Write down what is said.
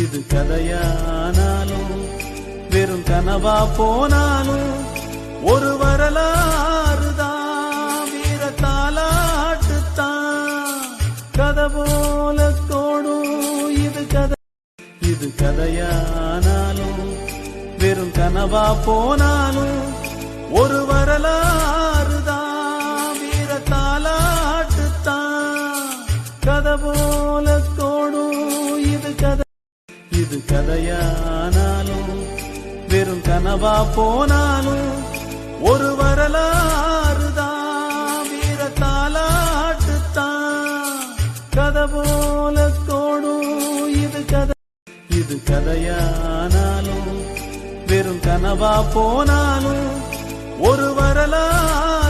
இது கதையானாலும் வெறும் கனவா போனாலும் ஒரு வரலாறுதான், வீர தாலாட்டுத்தான், கதை போல தோடும் இது கதை. இது கதையானாலும் வெறும் கனவா போனாலும் ஒரு வரலாறுதான், வீர தாலாட்டுத்தான், கதை போல தோடும் இது கதை. இது கதையானாலும் வெறும் கனவா போனாலும் ஒரு வரலாறுதான், வீர தாலாட்டுத்தான், கதை போல தோடும் இது கதை. இது கதையானாலும் வெறும் கனவா போனாலும் ஒரு வரலாறு